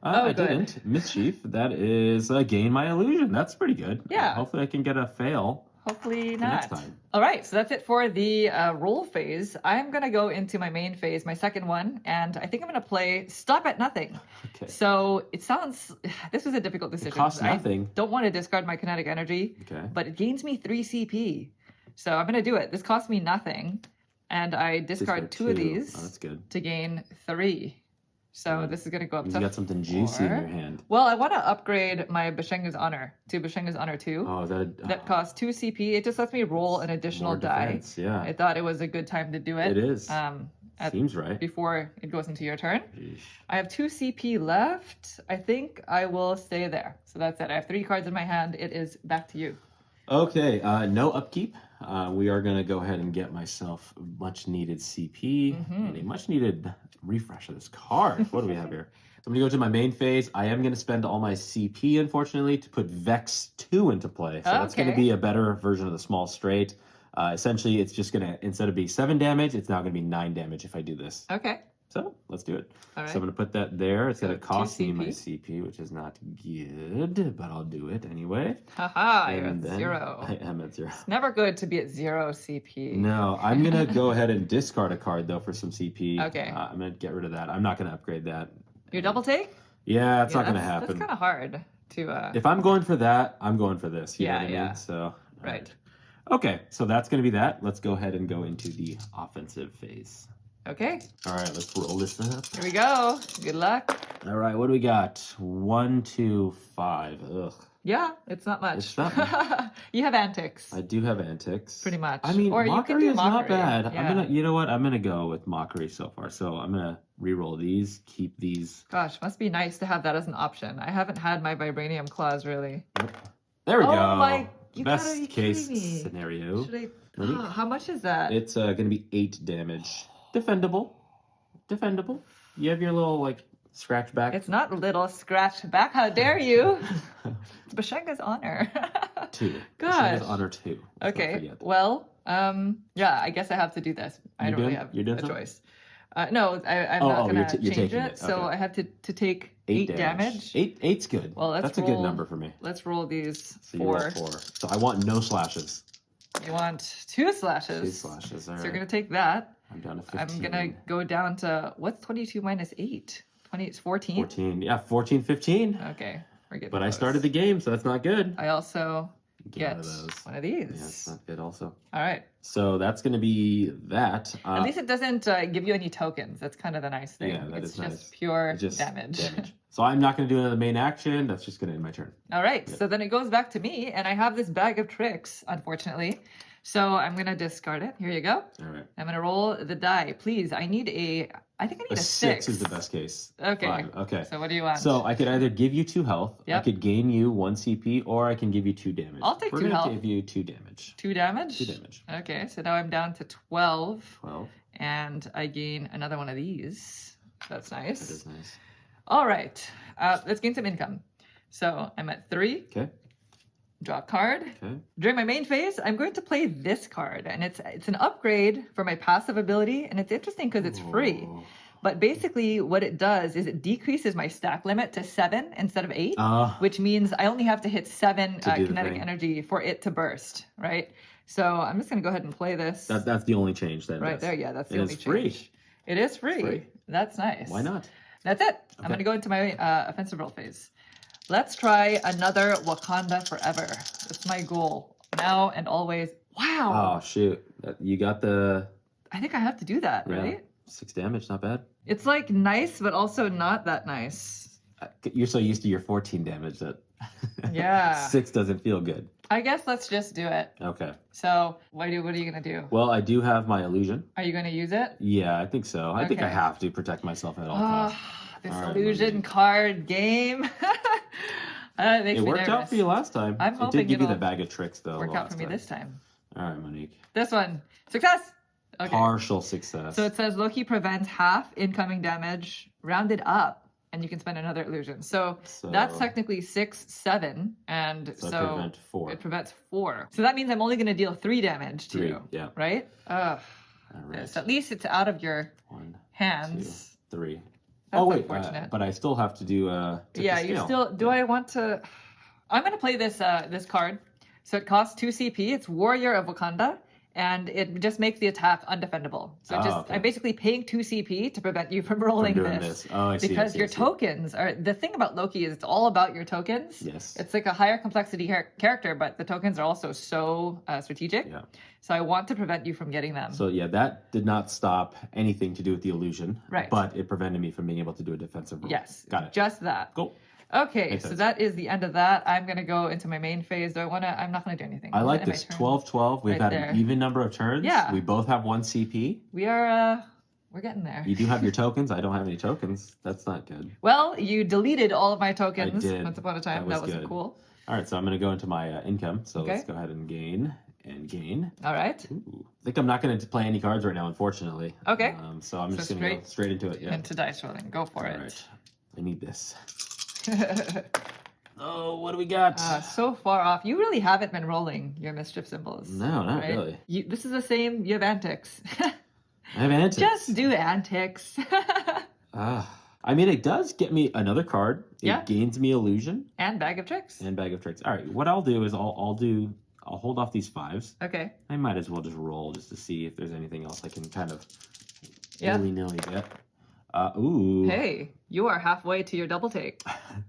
I good. didn't. Mischief. That is gain my illusion. That's pretty good. Yeah. Hopefully I can get a fail. Hopefully next not. time. All right, so that's it for the roll phase. I'm going to go into my main phase, my second one, and I think I'm going to play Stop at Nothing. Okay. So it sounds, this was a difficult decision. costs nothing. I don't want to discard my kinetic energy, Okay. but it gains me 3 CP. So I'm going to do it. This costs me nothing, and I discard 2 of these Oh, that's good. to gain 3. So this is going to go up You to got something juicy in 4. your hand. Well, I want to upgrade my Bashenga's Honor to Bashenga's Honor 2. Oh, is that That costs 2 CP. It just lets me roll an additional more die. defense, yeah. I thought it was a good time to do it. It is. At- Seems right. Before it goes into your turn. Yeesh. I have 2 CP left. I think I will stay there. So that's it. I have 3 cards in my hand. It is back to you. Okay, no upkeep. We are going to go ahead and get myself much needed CP and a much needed refresh of this card. What do we have here? So I'm going to go to my main phase. I am going to spend all my CP, unfortunately, to put Vex 2 into play. So that's going to Okay. be a better version of the small straight. Essentially, it's just going to, instead of being 7 damage, it's now going to be 9 damage if I do this. Okay. So let's do it. All right. So I'm going to put that there. It's going So to cost 2 me my CP. CP, which is not good, but I'll do it anyway. Haha, you're at And then 0. I am at 0. Never good to be at 0 CP. No, I'm going to go ahead and discard a card, though, for some CP. Okay. I'm going to get rid of that. I'm not going to upgrade that. Your double take? Yeah, it's not going to That's happen. kind of hard to... If I'm going for that, I'm going for this. You know Yeah, what I yeah. mean? So, all Right. Okay, so that's going to be that. Let's go ahead and go into the offensive phase. Okay, All right, let's roll this up. here we go. Good luck. All right, what do we got? 1, 2, 5. Ugh. Yeah, it's not much. It's not You have antics. I do have antics. Pretty much. I mean, Or you mockery could do is not mockery. bad. Yeah. I'm gonna, you know what? I'm gonna go with mockery so far. So I'm gonna re-roll these, keep these. Gosh, must be nice to have that as an option. I haven't had my vibranium claws really. There we Oh go. my- you gotta Best be case kidding me. scenario. Should I? Ready? How much is that? It's gonna be 8 damage. Defendable. Defendable. You have your little like scratch back. It's not little scratch back. How dare you? It's Bashenga's honor. 2. Gosh. Honor 2. Let's not Okay. forget. Well, yeah, I guess I have to do this. I You don't really doing- have you're doing a something? choice. No, I'm Oh, not oh, gonna you're change taking it. it. So Okay. I have to take 8 damage. 8's good. Well, let's That's a good roll- number for me. Let's roll these So you roll 4. 4. So I want no slashes. You want 2 slashes. 2 slashes. All So right. you're gonna take that. I'm down to 15. I'm gonna go down to what's 22 minus 8? 20 is 14. 14. Yeah, 14, 15. Okay, we're getting But I close. started the game, so that's not good. I also Get get rid of those. one of Yeah, these. that's not good also. All right. So that's going to be that. At least it doesn't give you any tokens. That's kind of the nice thing. Yeah, that it's is just nice. pure It's just damage. So I'm not going to do another main action. That's just going to end my turn. All right. So then it goes back to me, and I have this bag of tricks, unfortunately. So I'm going to discard it. Here you go. All right. I'm going to roll the die. Please, I think I need a 6. is the best case. Okay. 5. Okay. So what do you want? So I could either give you 2 health, I Yep. could gain you 1 CP, or I can give you 2 damage. I'll take We're 2 gonna health. give you 2 damage. 2 damage? 2 damage. Okay, so now I'm down to 12, 12. and I gain another one of these. That's nice. That is nice. All right, let's gain some income. So I'm at 3. Okay. Draw a card. Okay. During my main phase, I'm going to play this card, and it's an upgrade for my passive ability, and it's interesting because it's free. Oh. But basically, what it does is it decreases my stack limit to 7 instead of 8, which means I only have to hit 7 kinetic energy for it to burst, right? So I'm just going to go ahead and play this. That's the only change then. Right there, yeah, that's the And only it's change. free. It is free. Free. That's nice. Why not? That's it. I'm going to go into my offensive roll phase. Let's try another Wakanda Forever. That's my goal now and always. Wow. Oh, shoot. You got the... I think I have to do that, Yeah. right? 6 damage, not bad. It's like nice, but also not that nice. You're so used to your 14 damage that Yeah. 6 doesn't feel good. I guess let's just do it. Okay. So what are you going to do? Well, I do have my illusion. Are you going to use it? Yeah, I think so. I think I Okay. have to protect myself at all costs. This All right, illusion Monique. card game. It makes It me worked out nervous. for you last time. I'm It hoping did give you the it'll bag of tricks, though. Work out last for me time. this time. All right, Monique. This one. Success! Okay. Partial success. So it says Loki prevents half incoming damage, rounded up, and you can spend another illusion. So that's technically 6, 7, and So so prevent 4. it prevents 4. So that means I'm only going to deal 3 damage to 3, you, yeah. right? All right. Yes, at least it's out of your 1, hands. 2, 3. That's oh, wait. unfortunate. But I still have to do... Yeah, you still... Do I want to... I'm going to play this this card. So it costs 2 CP. It's Warrior of Wakanda. And it just makes the attack undefendable. So I'm basically paying 2 CP to prevent you from rolling doing this. Oh, I see. Because your tokens are... The thing about Loki is it's all about your tokens. Yes. It's like a higher complexity character, but the tokens are also so strategic. Yeah. So I want to prevent you from getting them. So yeah, that did not stop anything to do with the illusion. Right. But it prevented me from being able to do a defensive roll. Yes. Got it. Just that. Cool. Okay, Makes so sense. that is the end of that. I'm going to go into my main phase. Do I want to... I'm not going to do anything. I Is like it my this. turn? 12-12. We've Right had there. an even number of turns. Yeah. We both have 1 CP. We are... We're getting there. You do have your tokens. I don't have any tokens. That's not good. Well, you deleted all of my tokens I did. once upon a time. That That was was good. cool. All right, so I'm going to go into my income. So Okay. let's go ahead and gain and gain. All right. Ooh. I think I'm not going to play any cards right now, unfortunately. Okay. So I'm So just going to go straight into it. Yeah. Into dice rolling. Go for All it. right. I need this. Oh, what do we got? So far off. You really haven't been rolling your mischief symbols. No, not right? really. This is the same. You have antics. I have antics. Just do antics. I mean, it does get me another card. It Yeah. gains me illusion And bag of tricks. and bag of tricks. All right, what I'll do is I'll hold off these 5s. Okay. I might as well just roll just to see if there's anything else I can kind of Yeah. willy-nilly get. Ooh. Hey, you are halfway to your double take.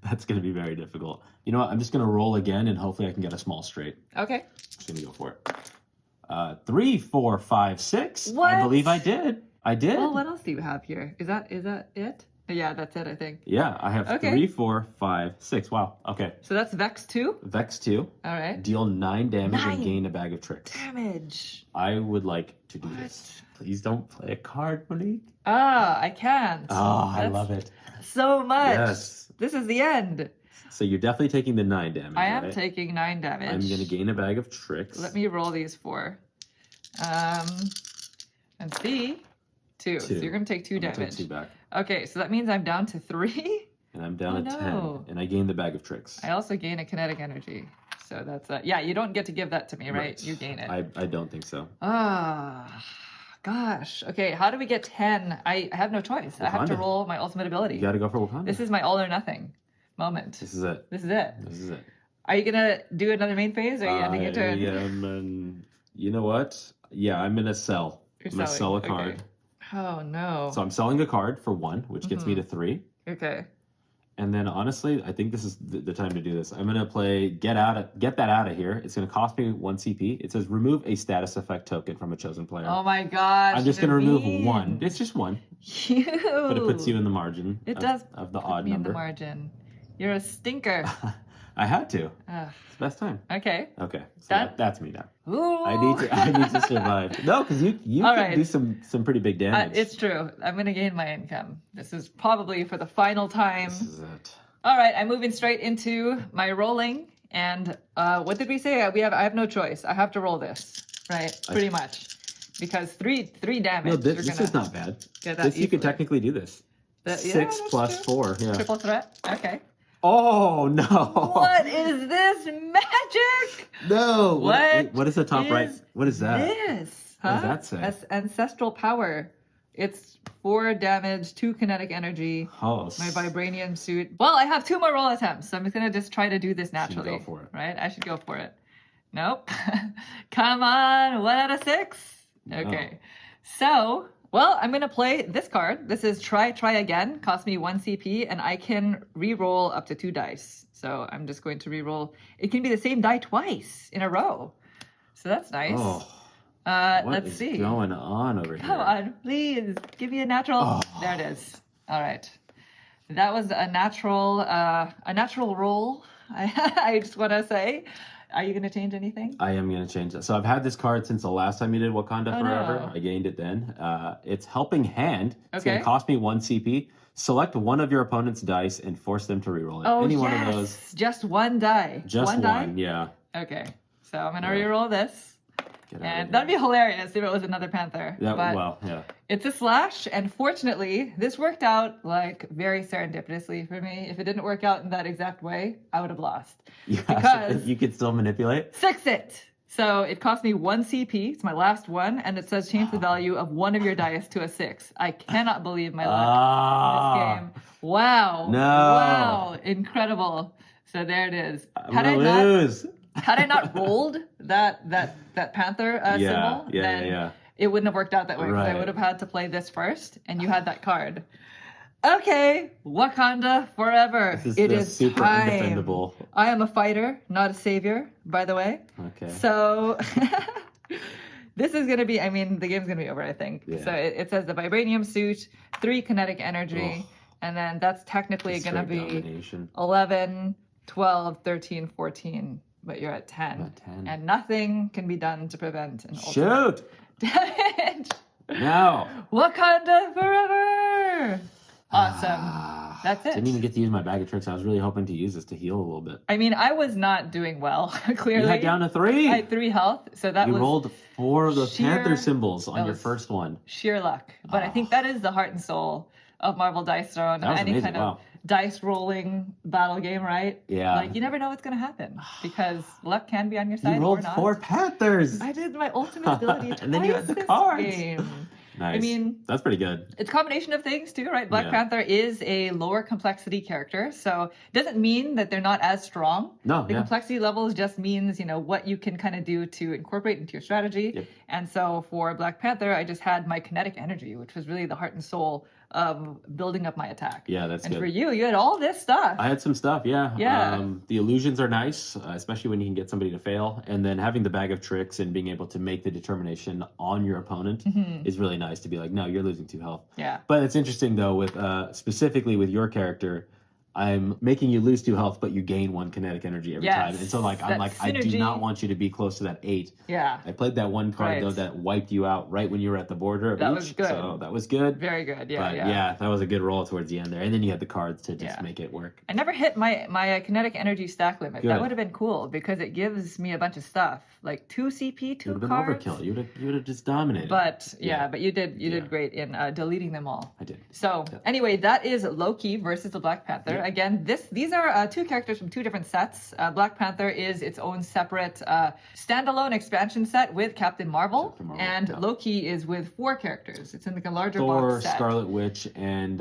That's going to be very difficult. You know what? I'm just going to roll again, and hopefully I can get a small straight. Okay. Just going to go for it. 3, 4, 5, 6. What? I believe I did. I did. Well, what else do you have here? Is that it? Yeah, that's it, I think. Yeah, I have Okay. 3, 4, 5, 6. Wow. Okay. So that's Vex 2. Vex 2. All right. Deal 9 damage 9 and gain a bag of tricks. Damage. I would like to do this. Please don't play a card, Monique. I can't. Oh, I That's love it. so much. Yes. This is the end. So you're definitely taking the 9 damage. I am right? taking 9 damage. I'm going to gain a bag of tricks. Let me roll these 4. And see. 2. So 2. you're going to take 2 I'm gonna damage. take 2 back. Okay, so that means I'm down to 3. And I'm down Oh, to no. 10. And I gain the bag of tricks. I also gain a kinetic energy. So that's yeah, you don't get to give that to me, right? You gain it. I don't think so. Gosh. Okay, how do we get 10? I have no choice. I have to Wakanda. roll my ultimate ability. You got to go for Wakanda. This is my all or nothing moment. This is it. This is it. This is it. Are you gonna do another main phase, or are you ending your turn? You know what? Yeah, I'm going to sell. You're I'm going to sell a selling, card. okay. Oh no. So I'm selling a card for 1, which gets me Mm-hmm. to 3. Okay. And then honestly, I think this is the time to do this. I'm going to play Get That Out of Here. It's going to cost me 1 CP. It says remove a status effect token from a chosen player. Oh my gosh. I'm just going to remove 1. It's just 1. You. But it puts you in the margin It does of the put odd me in number. the margin. You're a stinker. I had to. Ugh. It's the best time. Okay. Okay. So Done? that's me now. Ooh. I need to survive. No, because you All can right. do some pretty big damage. It's true. I'm gonna gain my income. This is probably for the final time. This is it. All right, I'm moving straight into my rolling. And what did we say? I have no choice. I have to roll this, right? Pretty much, because three damage. No, this you're gonna is not bad. get that This you could easily. technically do this. Yeah, 6 that's plus true. 4. Yeah. Triple threat. Okay. Oh, no. What is this magic? No. What Wait, what is the top right? What is that? This, What does that say? That's ancestral power. It's 4 damage, 2 kinetic energy. Oh, My vibranium suit. Well, I have 2 more roll attempts, so I'm just gonna just try to do this naturally. go for it. Right? I should go for it. Nope. Come on, 1 out of 6. Okay. So, well, I'm gonna play this card. This is try again. Cost me 1 CP, and I can re-roll up to 2 dice. So I'm just going to re-roll. It can be the same die twice in a row. So that's nice. Oh. Let's see. What's going on over here? Come on, please. Give me a natural. Oh. There it is. All right. That was a natural roll. I just want to say. Are you going to change anything? I am going to change that. So I've had this card since the last time you did Wakanda Forever. No. I gained it then. It's Helping Hand. It's Okay. going to cost me 1 CP. Select one of your opponent's dice and force them to reroll it. Oh, Any yes. one of those. Just 1 die. Just one, die? yeah. Okay. So I'm going to Yeah. reroll this. Get out And of that'd here. be hilarious if it was another Panther. Yeah, But well, yeah. it's a slash, and fortunately, this worked out like very serendipitously for me. If it didn't work out in that exact way, I would have lost. Yeah, Because you could still manipulate. 6 it! So it cost me 1 CP. It's my last one, and it says change the value of one of your dice to a 6. I cannot believe my luck in this game. Wow. No. Wow. Incredible. So there it is. I'm gonna lose. Had I not rolled that Panther Yeah, symbol, yeah, then yeah. it wouldn't have worked out that way because I Right. would have had to play this first, and you had that card. Okay, Wakanda forever. This It is is super time. undefendable. I am a fighter, not a savior, by the way. Okay. So this is going to be, I mean, the game's going to be over, I think. Yeah. So it says the vibranium suit, 3 kinetic energy, Oh. and then that's technically going to Straight be domination. 11, 12, 13, 14, but you're at 10. At 10. And nothing can be done to prevent an ultimate Shoot! damage. No! Wakanda forever! Awesome. Ah, That's it. Didn't even get to use my bag of tricks. I was really hoping to use this to heal a little bit. I mean, I was not doing well, clearly. You had down to 3. I had 3 health, so that You was rolled 4 of the sheer- Panther symbols on that your was first one. sheer luck. But I think that is the heart and soul of Marvel Dice Throne. That was Any amazing, kind of wow. dice rolling battle game, right? Yeah. Like, you never know what's going to happen because luck can be on your You side or rolled not. 4 Panthers! I did my ultimate ability And then you had twice the this cards. game. Nice. I mean, that's pretty good. it's a combination of things too, right? Black Yeah. Panther is a lower complexity character, so it doesn't mean that they're not as strong. No, The yeah. complexity levels just means, what you can kind of do to incorporate into your strategy. Yep. And so for Black Panther, I just had my kinetic energy, which was really the heart and soul of building up my attack. Yeah, that's and good. for you had all this stuff. I had some stuff, yeah. Yeah. The illusions are nice, especially when you can get somebody to fail. And then having the bag of tricks and being able to make the determination on your opponent is really nice to be like, no, you're losing 2 health. Yeah. But it's interesting, though, with specifically with your character, I'm making you lose 2 health, but you gain 1 kinetic energy every Yes, time. And so, I'm that like, I do synergy. not want you to be close to that 8. Yeah. I played that one card, Right. though, that wiped you out right when you were at the border of That each. was good. So that was good. Very good. Yeah. But that was a good roll towards the end there. And then you had the cards to just Yeah. make it work. I never hit my kinetic energy stack limit. Good. That would have been cool because it gives me a bunch of stuff like 2 CP, 2 It would have been cards. overkill. You would have just dominated. But Yeah. but you did great in deleting them all. I did. So anyway, that is Loki versus the Black Panther. Yeah. Again, these are 2 characters from 2 different sets. Black Panther is its own separate standalone expansion set with Captain Marvel, Captain Marvel, and yeah. Loki is with 4 characters. It's in like a larger Thor, box set. Scarlet Witch, and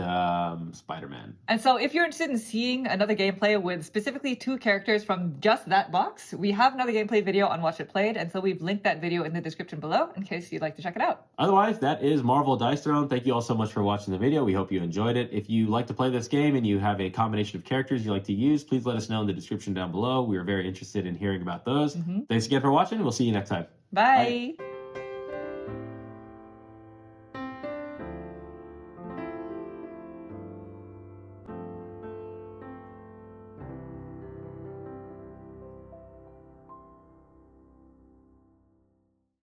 Spider-Man. And so if you're interested in seeing another gameplay with specifically 2 characters from just that box, we have another gameplay video on Watch It Played, and so we've linked that video in the description below in case you'd like to check it out. Otherwise, that is Marvel Dice Throne. Thank you all so much for watching the video. We hope you enjoyed it. If you like to play this game and you have a combination of characters you like to use, please let us know in the description down below. We are very interested in hearing about those. Thanks again for watching. We'll see you next time. Bye.